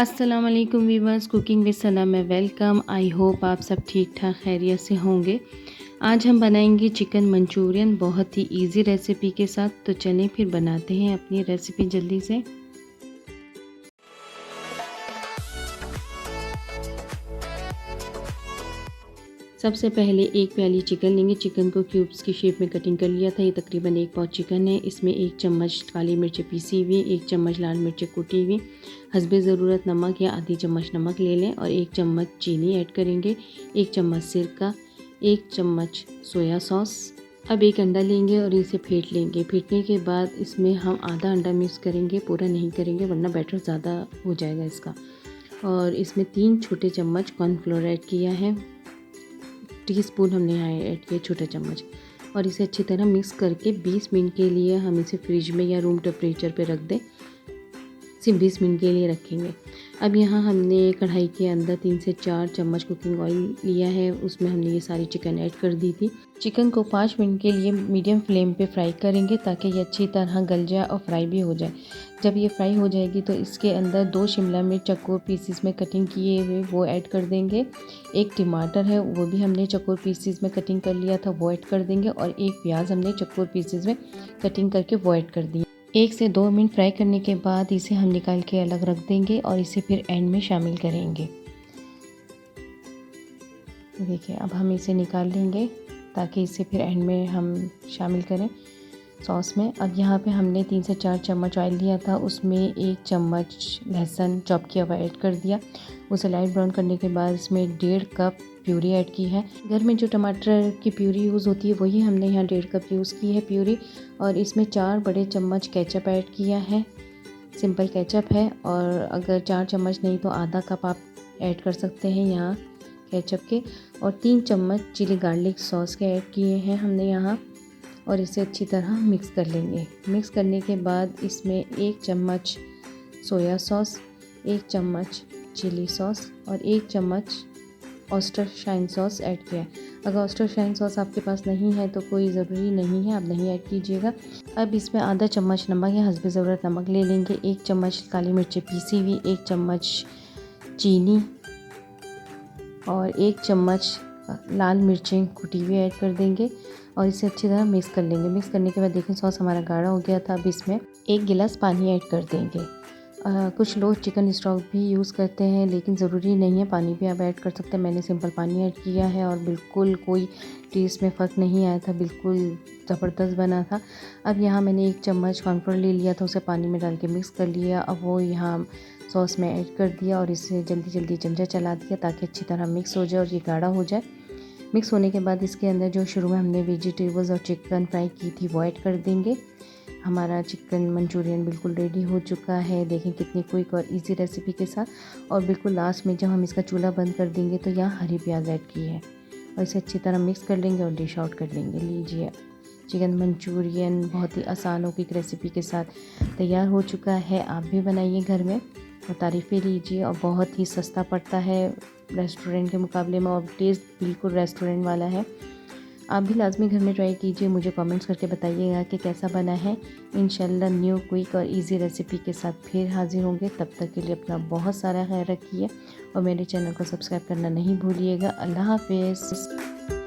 अस्सलाम वालेकुम viewers, cooking with सना में वेलकम। आई होप आप सब ठीक ठाक खैरियत से होंगे। आज हम बनाएंगे चिकन मंचूरियन बहुत ही इजी रेसिपी के साथ। तो चलें फिर बनाते हैं अपनी रेसिपी जल्दी से। सबसे पहले एक प्याली चिकन लेंगे। चिकन को क्यूब्स की शेप में कटिंग कर लिया था। ये तकरीबन 1 पाव चिकन है। इसमें 1 चम्मच काली मिर्च पीसी हुई, 1 चम्मच लाल मिर्च कुटी हुई, हस्बे ज़रूरत नमक या आधी चम्मच नमक ले लें और 1 चम्मच चीनी ऐड करेंगे, 1 चम्मच सिरका, 1 चम्मच सोया सॉस। अब एक अंडा लेंगे और इसे फेंट लेंगे। फेंटने के बाद इसमें हम आधा अंडा मिक्स करेंगे, पूरा नहीं करेंगे वरना बैटर ज़्यादा हो जाएगा इसका। और इसमें 3 छोटे चम्मच कॉर्नफ्लोर ऐड किया है। टीस्पून हमने यहाँ ऐड किया छोटा चम्मच। और इसे अच्छी तरह मिक्स करके 20 मिनट के लिए हम इसे फ्रिज में या रूम टेम्परेचर पे रख दें। सिर्फ 20 मिनट के लिए रखेंगे। अब यहाँ हमने कढ़ाई के अंदर 3 से 4 चम्मच कुकिंग ऑयल लिया है। उसमें हमने ये सारी चिकन ऐड कर दी थी। चिकन को 5 मिनट के लिए मीडियम फ्लेम पे फ्राई करेंगे ताकि ये अच्छी तरह गल जाए और फ्राई भी हो जाए। जब ये फ्राई हो जाएगी तो इसके अंदर 2 शिमला मिर्च चौकोर पीसीस में कटिंग किए हुए वो ऐड कर देंगे। 1 टमाटर है वो भी हमने चौकोर पीसीस में कटिंग कर लिया था, वो ऐड कर देंगे। और 1 प्याज हमने चौकोर पीसीस में कटिंग करके वो ऐड कर दिया। 1 से 2 मिनट फ्राई करने के बाद इसे हम निकाल के अलग रख देंगे और इसे फिर एंड में शामिल करेंगे। देखिए अब हम इसे निकाल लेंगे ताकि इसे फिर एंड में हम शामिल करें सॉस में। अब यहाँ पे हमने 3 से 4 चम्मच ऑयल लिया था, उसमें 1 चम्मच लहसुन चॉप किया हुआ ऐड कर दिया। उसे लाइट ब्राउन करने के बाद इसमें 1.5 कप प्यूरी ऐड की है। घर में जो टमाटर की प्यूरी यूज़ होती है वही हमने यहाँ 1.5 कप यूज़ की है प्यूरी। और इसमें 4 बड़े चम्मच केचप ऐड किया है। सिंपल केचप है और अगर 4 चम्मच नहीं तो आधा कप आप ऐड कर सकते हैं यहाँ केचप के। और 3 चम्मच चिली गार्लिक सॉस के ऐड किए हैं हमने यहाँ। और इसे अच्छी तरह मिक्स कर लेंगे। मिक्स करने के बाद इसमें 1 चम्मच सोया सॉस, 1 चम्मच चिली सॉस और 1 चम्मच ऑयस्टरशाइन सॉस ऐड किया है। अगर ऑयस्टरशाइन सॉस आपके पास नहीं है तो कोई ज़रूरी नहीं है, आप नहीं ऐड कीजिएगा। अब इसमें आधा चम्मच नमक या हस्बे ज़रूरत नमक ले लेंगे, 1 चम्मच काली मिर्च पीसी हुई, 1 चम्मच चीनी और 1 चम्मच लाल मिर्चें कुटी हुई ऐड कर देंगे और इसे अच्छी तरह मिक्स कर लेंगे। मिक्स करने के बाद देखें सॉस हमारा गाढ़ा हो गया था। अब इसमें 1 गिलास पानी ऐड कर देंगे। कुछ लोग चिकन स्टॉक भी यूज़ करते हैं लेकिन ज़रूरी नहीं है, पानी भी आप ऐड कर सकते हैं। मैंने सिंपल पानी ऐड किया है और बिल्कुल कोई टेस्ट में फ़र्क नहीं आया था, बिल्कुल ज़बरदस्त बना था। अब यहाँ मैंने 1 चम्मच कॉर्नफ्लोर ले लिया था, उसे पानी में डाल के मिक्स कर लिया। अब वो यहाँ सॉस में ऐड कर दिया और इसे जल्दी जल्दी चमचा चला दिया ताकि अच्छी तरह मिक्स हो जाए और ये गाढ़ा हो जाए। मिक्स होने के बाद इसके अंदर जो शुरू में हमने वेजिटेबल्स और चिकन फ्राई की थी वो ऐड कर देंगे। हमारा चिकन मंचूरियन बिल्कुल रेडी हो चुका है। देखें कितनी क्विक और इजी रेसिपी के साथ। और बिल्कुल लास्ट में जब हम इसका चूल्हा बंद कर देंगे तो यहाँ हरी प्याज ऐड की है और इसे अच्छी तरह मिक्स कर लेंगे और डिश आउट कर लेंगे। लीजिए चिकन मंचूरियन बहुत ही आसान हो क्विक रेसिपी के साथ तैयार हो चुका है। आप भी बनाइए घर में और तारीफ़ें लीजिए। और बहुत ही सस्ता पड़ता है रेस्टोरेंट के मुकाबले में और टेस्ट बिल्कुल रेस्टोरेंट वाला है। आप भी लाजमी घर में ट्राई कीजिए, मुझे कमेंट्स करके बताइएगा कि कैसा बना है। इंशाल्लाह न्यू क्विक और इजी रेसिपी के साथ फिर हाजिर होंगे। तब तक के लिए अपना बहुत सारा ख्याल रखिए और मेरे चैनल को सब्सक्राइब करना नहीं भूलिएगा। अल्लाह हाफिज़।